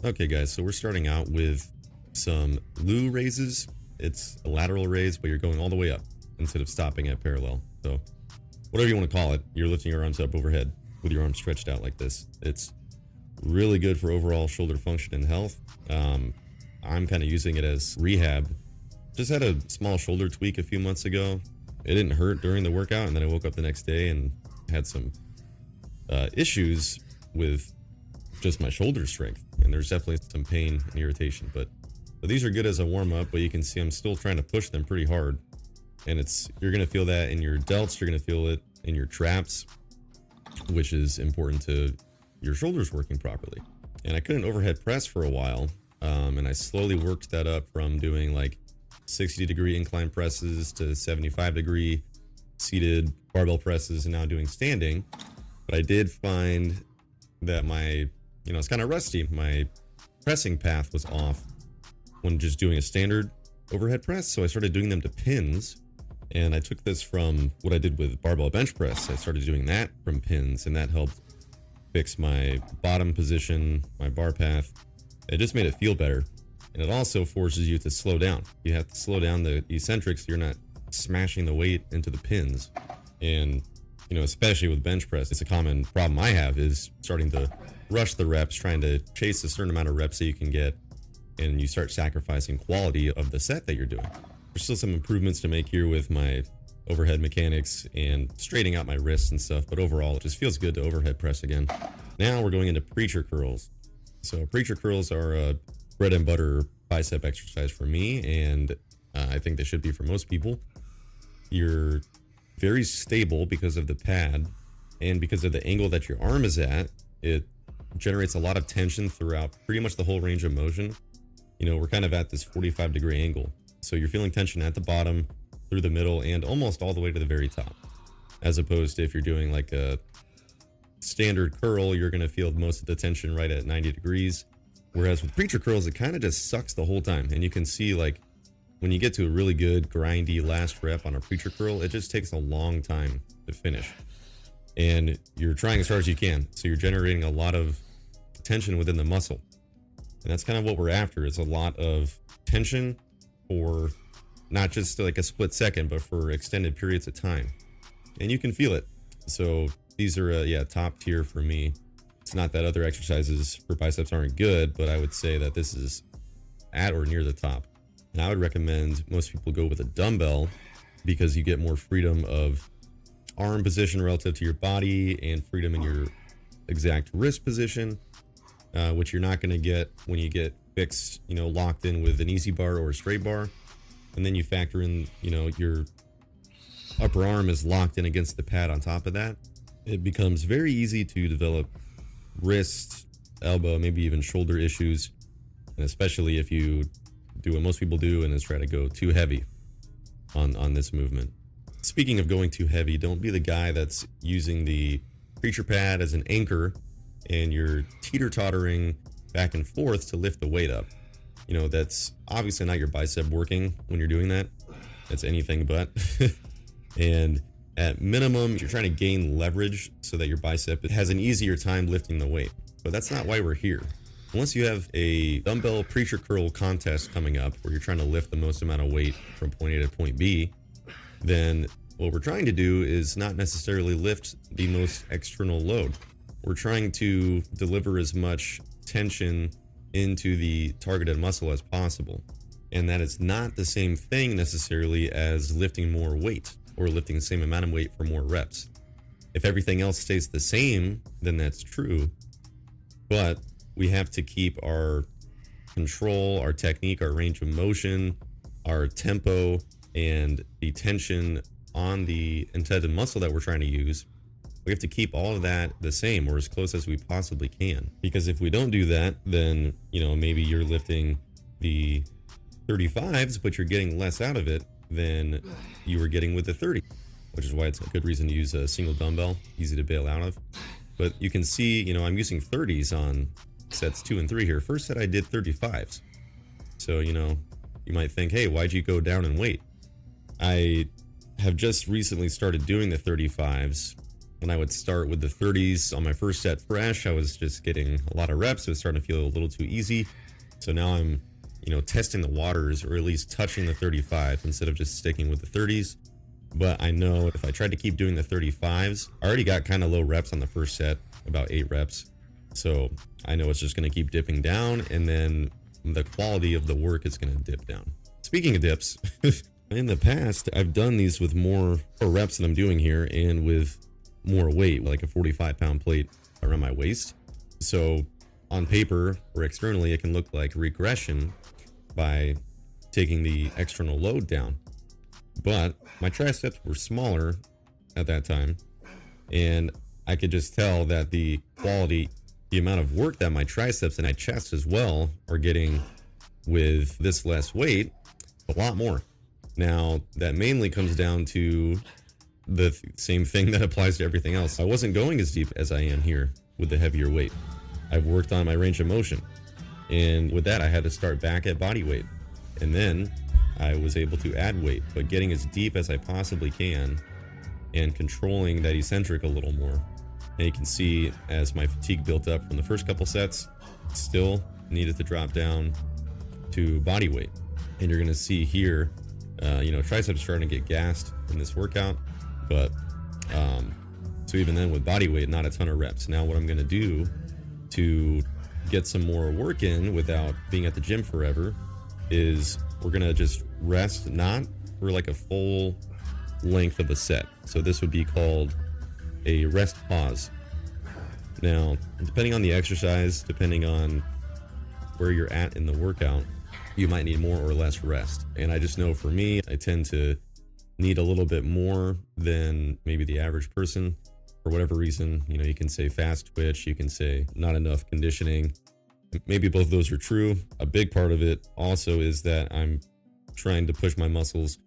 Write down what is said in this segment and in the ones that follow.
Okay guys, so we're starting out with some Lou raises. It's a lateral raise, but you're going all the way up instead of stopping at parallel. So whatever you want to call it, you're lifting your arms up overhead with your arms stretched out like this. It's really good for overall shoulder function and health. I'm kind of using it as rehab. Just had a small shoulder tweak a few months ago. It didn't hurt during the workout, and then I woke up the next day and had some issues with just my shoulder strength, and there's definitely some pain and irritation, but these are good as a warm-up. But you can see I'm still trying to push them pretty hard, and you're going to feel that in your delts, you're going to feel it in your traps, which is important to your shoulders working properly. And I couldn't overhead press for a while, and I slowly worked that up from doing like 60-degree incline presses to 75-degree seated barbell presses, and now doing standing. But I did find that it's kind of rusty. My pressing path was off when just doing a standard overhead press. So I started doing them to pins, and I took this from what I did with barbell bench press. I started doing that from pins, and that helped fix my bottom position, my bar path. It just made it feel better. And it also forces you to slow down. You have to slow down the eccentrics. So you're not smashing the weight into the pins. And especially with bench press, it's a common problem I have, is starting to rush the reps, trying to chase a certain amount of reps that you can get, and you start sacrificing quality of the set that you're doing. There's still some improvements to make here with my overhead mechanics and straightening out my wrists and stuff, but overall it just feels good to overhead press again. Now we're going into preacher curls. So preacher curls are a bread and butter bicep exercise for me, and I think they should be for most people. You're very stable because of the pad, and because of the angle that your arm is at. It generates a lot of tension throughout pretty much the whole range of motion. We're kind of at this 45-degree angle, so you're feeling tension at the bottom, through the middle, and almost all the way to the very top. As opposed to if you're doing like a standard curl, you're going to feel most of the tension right at 90 degrees. Whereas with preacher curls, it kind of just sucks the whole time. And you can see, like, when you get to a really good grindy last rep on a preacher curl, it just takes a long time to finish. And you're trying as hard as you can, so you're generating a lot of tension within the muscle. And that's kind of what we're after, is a lot of tension for not just like a split second, but for extended periods of time. And you can feel it. So these are top tier for me. It's not that other exercises for biceps aren't good, but I would say that this is at or near the top. And I would recommend most people go with a dumbbell, because you get more freedom of arm position relative to your body, and freedom in your exact wrist position, which you're not going to get when you get fixed, locked in with an easy bar or a straight bar. And then you factor in, your upper arm is locked in against the pad on top of that. It becomes very easy to develop wrist, elbow, maybe even shoulder issues. And especially if you do what most people do, and is try to go too heavy on this movement. Speaking of going too heavy, don't be the guy that's using the preacher pad as an anchor and you're teeter-tottering back and forth to lift the weight up. That's obviously not your bicep working when you're doing that. That's anything but. And at minimum, you're trying to gain leverage so that your bicep has an easier time lifting the weight. But that's not why we're here. Unless you have a dumbbell preacher curl contest coming up where you're trying to lift the most amount of weight from point A to point B, then what we're trying to do is not necessarily lift the most external load. We're trying to deliver as much tension into the targeted muscle as possible. And that is not the same thing necessarily as lifting more weight or lifting the same amount of weight for more reps. If everything else stays the same, then that's true. But we have to keep our control, our technique, our range of motion, our tempo, and the tension on the intended muscle that we're trying to use. We have to keep all of that the same, or as close as we possibly can. Because if we don't do that, then, maybe you're lifting the 35s, but you're getting less out of it than you were getting with the 30, which is why it's a good reason to use a single dumbbell, easy to bail out of. But you can see, I'm using 30s on sets 2 and 3 here. First set I did 35s. So, you might think, hey, why'd you go down in weight? I have just recently started doing the 35s, when I would start with the 30s on my first set fresh, I was just getting a lot of reps. It was starting to feel a little too easy. So now I'm, testing the waters, or at least touching the 35 instead of just sticking with the 30s. But I know if I tried to keep doing the 35s, I already got kind of low reps on the first set, about 8 reps. So I know it's just going to keep dipping down, and then the quality of the work is going to dip down. Speaking of dips, in the past, I've done these with more reps than I'm doing here, and with more weight, like a 45-pound plate around my waist. So on paper or externally, it can look like regression by taking the external load down. But my triceps were smaller at that time, and I could just tell that the quality, the amount of work that my triceps and my chest as well are getting with this less weight, a lot more. Now, that mainly comes down to the same thing that applies to everything else. I wasn't going as deep as I am here with the heavier weight. I've worked on my range of motion, and with that I had to start back at body weight, and then I was able to add weight, but getting as deep as I possibly can and controlling that eccentric a little more. And you can see as my fatigue built up from the first couple sets, still needed to drop down to body weight. And you're going to see here, triceps starting to get gassed in this workout, but so even then with body weight, not a ton of reps. Now what I'm going to do to get some more work in without being at the gym forever is we're going to just rest, not for like a full length of a set. So this would be called a rest pause. Now, depending on the exercise, depending on where you're at in the workout, you might need more or less rest. And I just know for me, I tend to need a little bit more than maybe the average person for whatever reason. You can say fast twitch, you can say not enough conditioning. Maybe both of those are true. A big part of it also is that I'm trying to push my muscles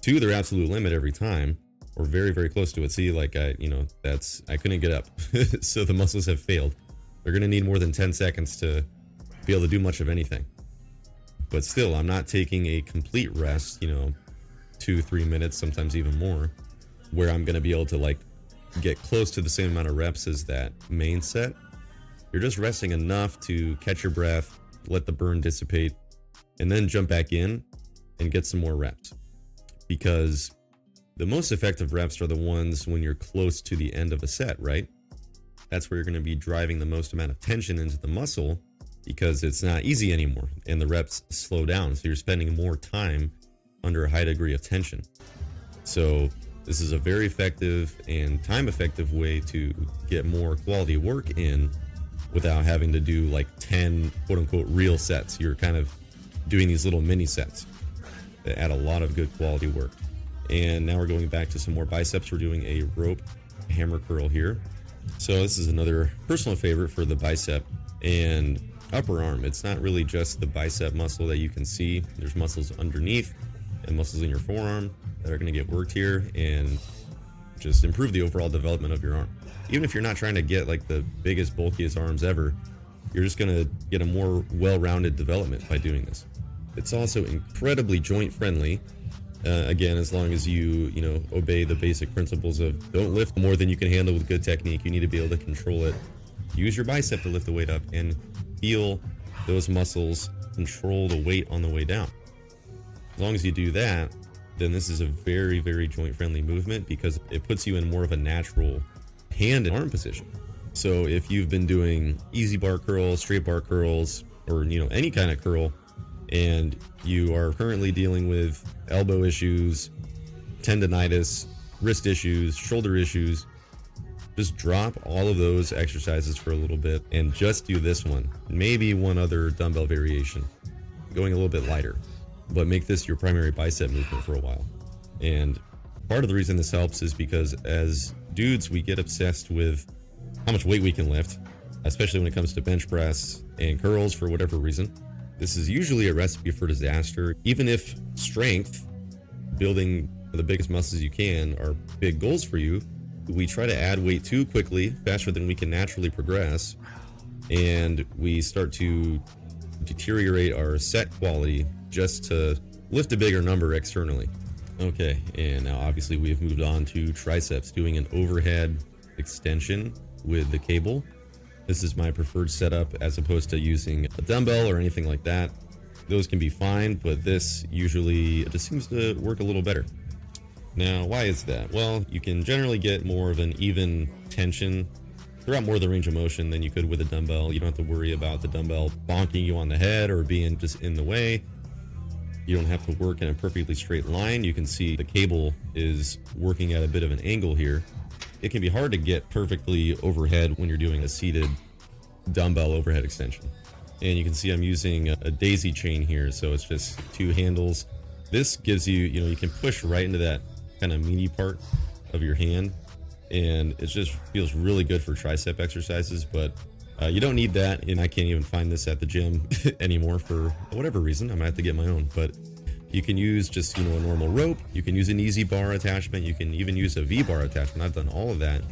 to their absolute limit every time, or very, very close to it. See, like I couldn't get up. So the muscles have failed. They're going to need more than 10 seconds to be able to do much of anything. But still, I'm not taking a complete rest, 2-3 minutes, sometimes even more, where I'm going to be able to get close to the same amount of reps as that main set. You're just resting enough to catch your breath, let the burn dissipate, and then jump back in and get some more reps. Because the most effective reps are the ones when you're close to the end of a set, right? That's where you're going to be driving the most amount of tension into the muscle, because it's not easy anymore and the reps slow down. So you're spending more time under a high degree of tension. So this is a very effective and time effective way to get more quality work in without having to do 10 quote unquote real sets. You're kind of doing these little mini sets that add a lot of good quality work. And now we're going back to some more biceps. We're doing a rope hammer curl here. So this is another personal favorite for the bicep and upper arm. It's not really just the bicep muscle that you can see. There's muscles underneath and muscles in your forearm that are going to get worked here and just improve the overall development of your arm. Even if you're not trying to get the biggest, bulkiest arms ever, you're just going to get a more well-rounded development by doing this. It's also incredibly joint friendly. Again, as long as you obey the basic principles of don't lift more than you can handle with good technique. You need to be able to control it. Use your bicep to lift the weight up and feel those muscles control the weight on the way down. As long as you do that, then this is a very, very joint friendly movement because it puts you in more of a natural hand and arm position. So if you've been doing easy bar curls, straight bar curls, or any kind of curl, and you are currently dealing with elbow issues, tendonitis, wrist issues, shoulder issues, just drop all of those exercises for a little bit and just do this one. Maybe one other dumbbell variation, going a little bit lighter, but make this your primary bicep movement for a while. And part of the reason this helps is because as dudes, we get obsessed with how much weight we can lift, especially when it comes to bench press and curls for whatever reason. This is usually a recipe for disaster. Even if strength, building the biggest muscles you can, are big goals for you, we try to add weight too quickly, faster than we can naturally progress, and we start to deteriorate our set quality just to lift a bigger number externally. Okay, and now obviously we have moved on to triceps, doing an overhead extension with the cable. This is my preferred setup as opposed to using a dumbbell or anything like that. Those can be fine, but this usually just seems to work a little better. Now, why is that? Well, you can generally get more of an even tension throughout more of the range of motion than you could with a dumbbell. You don't have to worry about the dumbbell bonking you on the head or being just in the way. You don't have to work in a perfectly straight line. You can see the cable is working at a bit of an angle here. It can be hard to get perfectly overhead when you're doing a seated dumbbell overhead extension. And you can see I'm using a daisy chain here, so it's just 2 handles. This gives you, you can push right into that kind of meaty part of your hand, and it just feels really good for tricep exercises, but you don't need that, and I can't even find this at the gym anymore for whatever reason. I might have to get my own, but you can use just, a normal rope. You can use an easy bar attachment. You can even use a V-bar attachment. I've done all of that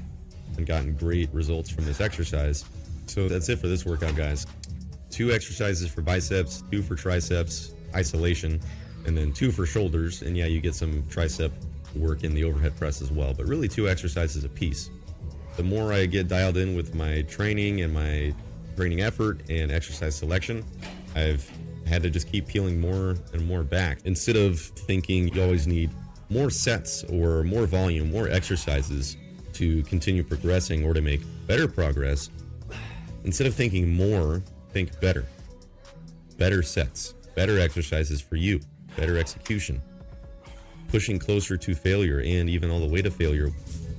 and gotten great results from this exercise. So that's it for this workout, guys. 2 exercises for biceps, 2 for triceps, isolation, and then 2 for shoulders. And yeah, you get some tricep work in the overhead press as well, but really 2 exercises a piece. The more I get dialed in with my training and my training effort and exercise selection, I've had to just keep peeling more and more back. Instead of thinking you always need more sets or more volume, more exercises to continue progressing or to make better progress, instead of thinking more, think better. Better sets, better exercises for you, better execution, pushing closer to failure and even all the way to failure.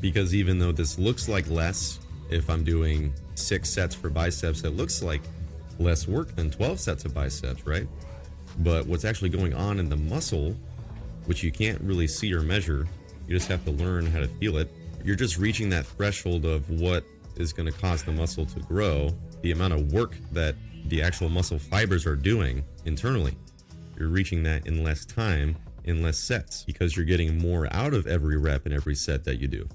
Because even though this looks like less, if I'm doing 6 sets for biceps, it looks like less work than 12 sets of biceps, right? But what's actually going on in the muscle, which you can't really see or measure, you just have to learn how to feel it. You're just reaching that threshold of what is going to cause the muscle to grow, the amount of work that the actual muscle fibers are doing internally. You're reaching that in less time, in less sets, because you're getting more out of every rep and every set that you do.